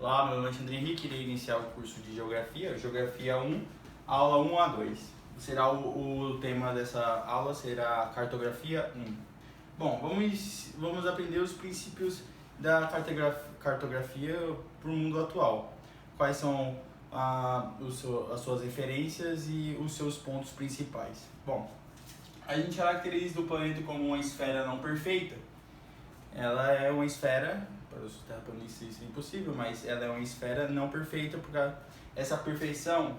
Olá, meu nome é Alexandre Henrique, irei iniciar o curso de Geografia, Geografia 1, aula 1 a 2. Será o tema dessa aula será Cartografia 1. Bom, vamos aprender os princípios da cartografia para o mundo atual. Quais são as suas referências e os seus pontos principais. Bom, a gente caracteriza o planeta como uma esfera não perfeita. Ela é uma esfera, para os terraplanistas isso é impossível, mas ela é uma esfera não perfeita, porque essa perfeição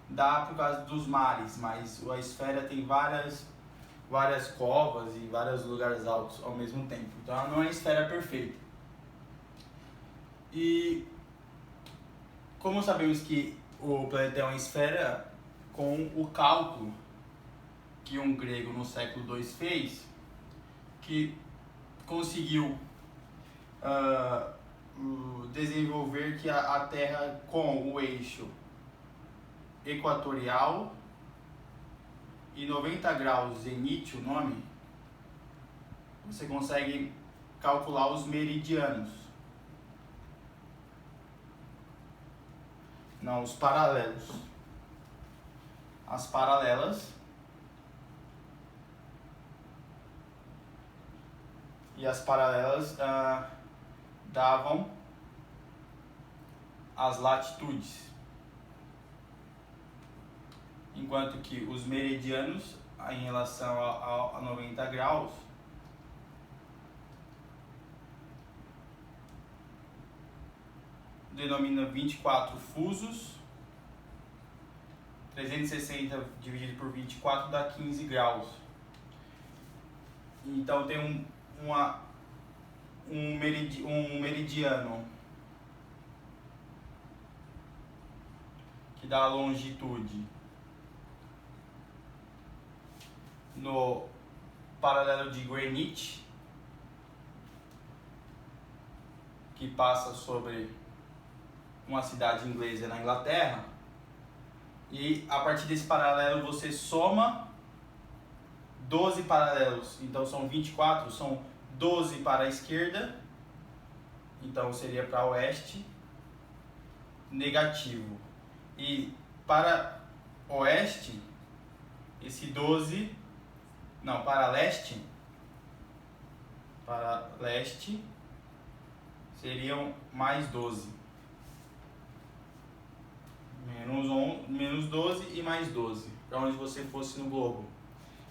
dá por causa dos mares, mas a esfera tem várias covas e vários lugares altos ao mesmo tempo. Então ela não é uma esfera perfeita. E como sabemos que o planeta é uma esfera, com o cálculo que um grego no século II fez, que conseguiu desenvolver que a Terra, com o eixo equatorial e 90 graus zeníte, o nome, você consegue calcular os meridianos. Não, os paralelos. As paralelas e as paralelas davam as latitudes, enquanto que os meridianos, em relação a 90 graus, denomina 24 fusos. 360 dividido por 24 dá 15 graus. Então tem um meridiano que dá a longitude no paralelo de Greenwich, que passa sobre uma cidade inglesa na Inglaterra, e a partir desse paralelo você soma 12 paralelos, então são 24, são 12 para a esquerda, então seria para oeste, negativo. E para oeste, esse 12, não, para leste seriam mais 12. Menos 12 e mais 12, para onde você fosse no globo.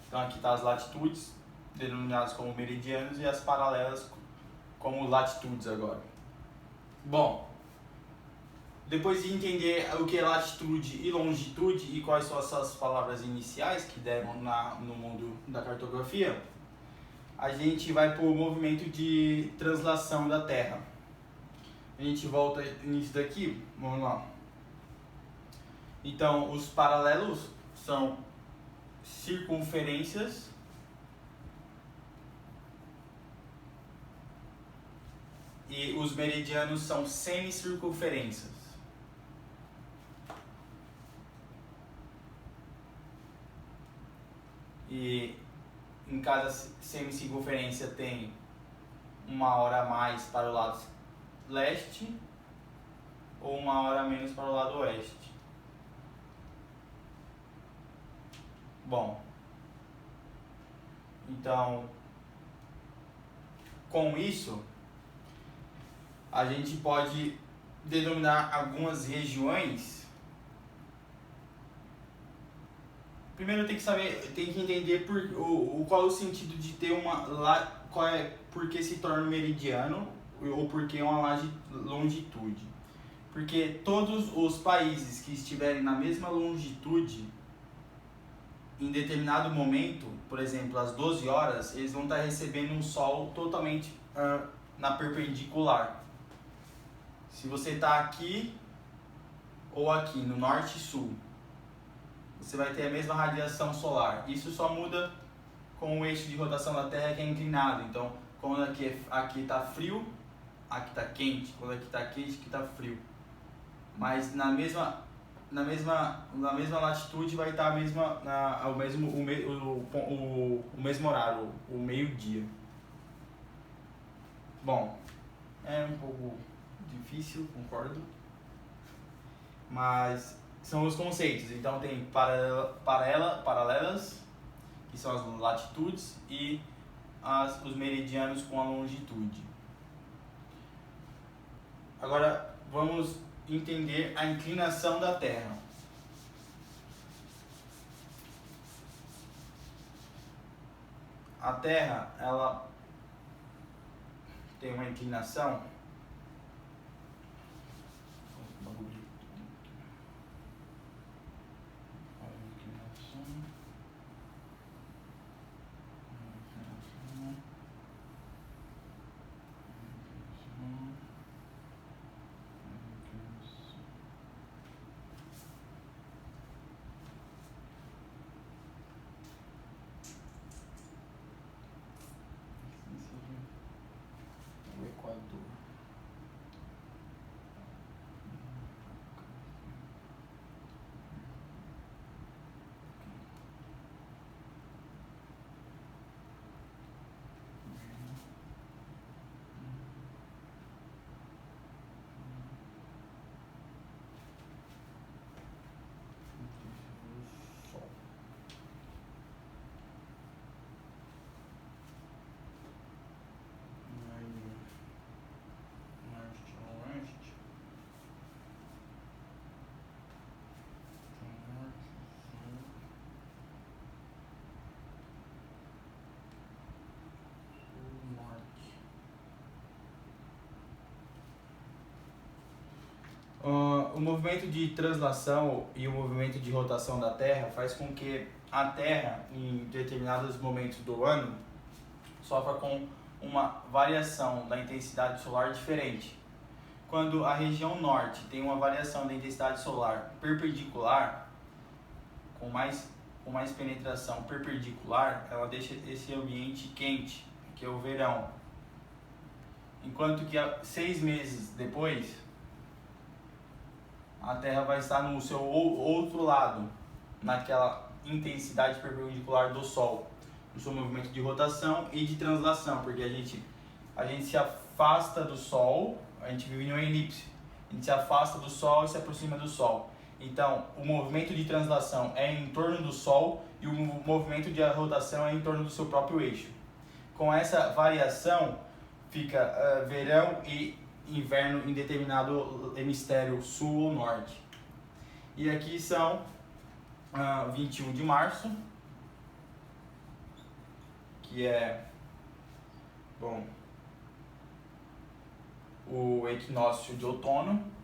Então aqui está as latitudes, denominadas como meridianos, e as paralelas como latitudes agora. Bom, depois de entender o que é latitude e longitude e quais são essas palavras iniciais que deram no mundo da cartografia, a gente vai para o movimento de translação da Terra. A gente volta nisso daqui, vamos lá. Então, os paralelos são circunferências e os meridianos são semicircunferências. E em cada semicircunferência tem uma hora a mais para o lado leste ou uma hora a menos para o lado oeste. Bom, então, com isso, a gente pode denominar algumas regiões. Primeiro tem que entender qual é o sentido de ter por que se torna um meridiano ou por que uma longitude. Porque todos os países que estiverem na mesma longitude, em determinado momento, por exemplo, às 12 horas, eles vão estar recebendo um sol totalmente na perpendicular. Se você está aqui ou aqui, no norte e sul, você vai ter a mesma radiação solar. Isso só muda com o eixo de rotação da Terra, que é inclinado. Então, quando aqui está frio, aqui está quente. Quando aqui está quente, aqui está frio. Mas na mesma latitude vai estar o mesmo horário, o meio-dia. Bom, é um pouco difícil, concordo. Mas são os conceitos. Então tem paralelas, que são as latitudes, e os meridianos com a longitude. Agora vamos entender a inclinação da Terra. A Terra, ela tem uma inclinação. O Equador. O movimento de translação e o movimento de rotação da Terra faz com que a Terra, em determinados momentos do ano, sofra com uma variação da intensidade solar diferente. Quando a região norte tem uma variação da intensidade solar perpendicular, com mais penetração perpendicular, ela deixa esse ambiente quente, que é o verão. Enquanto que 6 meses depois, a Terra vai estar no seu outro lado, naquela intensidade perpendicular do Sol, no seu movimento de rotação e de translação, porque a gente se afasta do Sol, a gente vive em uma elipse, a gente se afasta do Sol e se aproxima do Sol. Então, o movimento de translação é em torno do Sol e o movimento de rotação é em torno do seu próprio eixo. Com essa variação, fica verão e inverno em determinado hemisfério sul ou norte. E aqui são 21 de março, que é, bom, o equinócio de outono.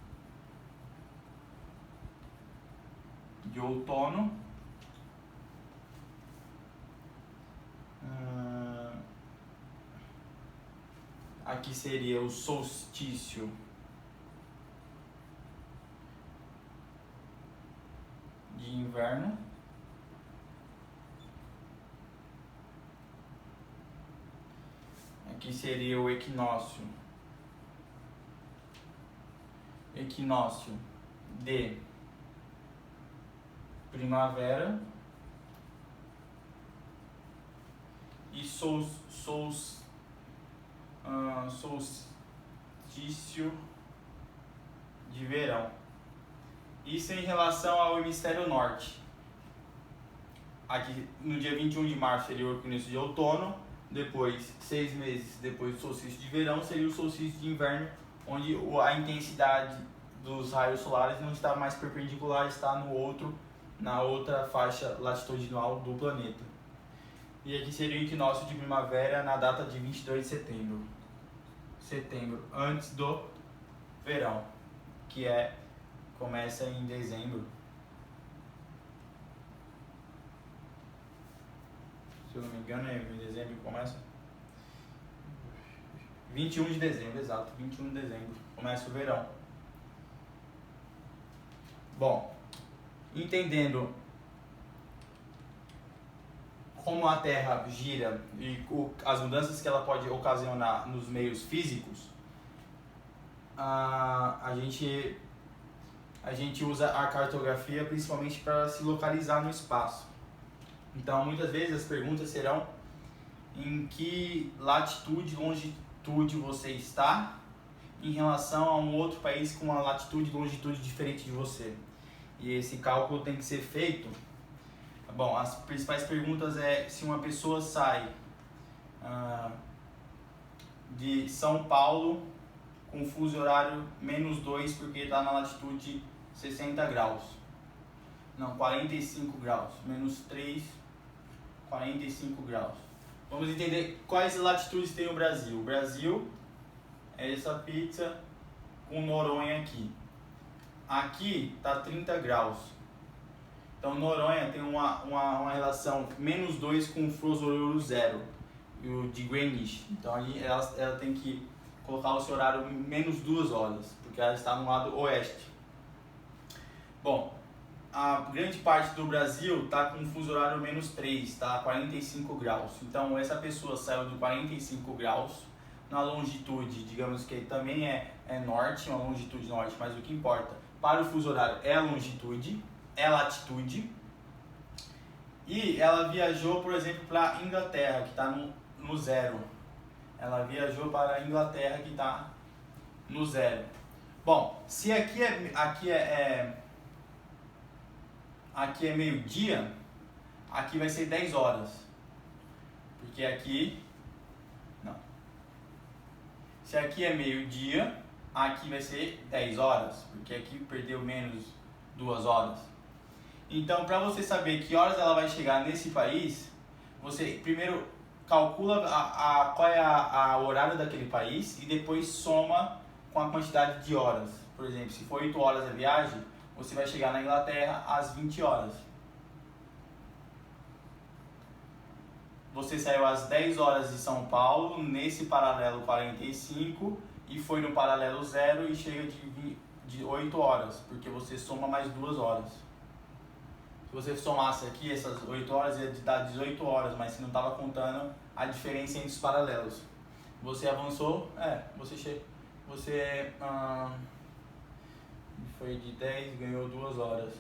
Aqui seria o solstício de inverno. Aqui seria o equinócio de primavera e solstício de verão. Isso em relação ao hemisfério norte. Aqui no dia 21 de março seria o equinócio de outono, depois 6 meses depois do solstício de verão seria o solstício de inverno, onde a intensidade dos raios solares não está mais perpendicular, está na outra faixa latitudinal do planeta. E aqui seria o equinócio de primavera na data de 22 de setembro, antes do verão, que começa em dezembro. Se eu não me engano, é em dezembro que começa. 21 de dezembro, exato, 21 de dezembro, começa o verão. Bom, entendendo como a Terra gira e as mudanças que ela pode ocasionar nos meios físicos, a gente usa a cartografia principalmente para se localizar no espaço. Então, muitas vezes as perguntas serão: em que latitude e longitude você está em relação a um outro país com uma latitude e longitude diferente de você. E esse cálculo tem que ser feito. Bom, as principais perguntas é se uma pessoa sai de São Paulo com fuso horário -2 porque está na latitude 60 graus. Não, 45 graus. -3, 45 graus. Vamos entender quais latitudes tem o Brasil. O Brasil é essa pizza com Noronha aqui. Aqui está 30 graus. Então Noronha tem uma relação -2 com o fuso horário 0, o de Greenwich. Então ali ela tem que colocar o seu horário -2 horas, porque ela está no lado oeste. Bom, a grande parte do Brasil está com o fuso horário -3, está a 45 graus. Então essa pessoa saiu do 45 graus na longitude, digamos que também é norte, uma longitude norte, mas o que importa para o fuso horário é a longitude, é a latitude. E ela viajou, por exemplo, para a Inglaterra, que está no 0. Ela viajou para a Inglaterra, que está no 0. Bom, se aqui é meio-dia, aqui vai ser 10 horas. Porque aqui... Não. Se aqui é meio-dia, aqui vai ser 10 horas. Porque aqui perdeu menos 2 horas. Então, para você saber que horas ela vai chegar nesse país, você primeiro calcula qual é o horário daquele país e depois soma com a quantidade de horas. Por exemplo, se for 8 horas a viagem, você vai chegar na Inglaterra às 20 horas. Você saiu às 10 horas de São Paulo, nesse paralelo 45, e foi no paralelo 0 e chega de 8 horas, porque você soma mais 2 horas. Se você somasse aqui essas 8 horas, ia dar 18 horas, mas você não estava contando a diferença entre os paralelos. Você avançou, você foi de 10, ganhou 2 horas.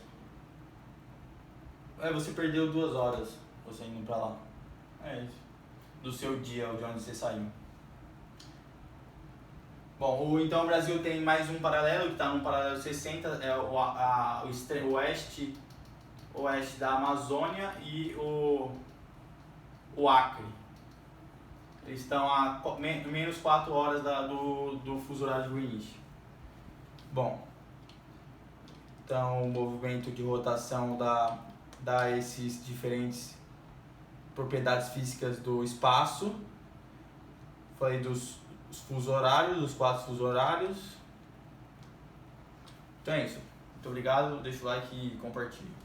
Você perdeu 2 horas, você indo pra lá. É isso. Do seu dia, de onde você saiu. Bom, então o Brasil tem mais um paralelo, que está no paralelo 60, é o extremo oeste da Amazônia e o Acre. Eles estão a menos 4 horas do fuso horário de Greenwich. Bom, então o movimento de rotação dá esses diferentes propriedades físicas do espaço. Falei dos fusos horários, dos 4 fusos horários. Então é isso. Muito obrigado, deixa o like e compartilhe.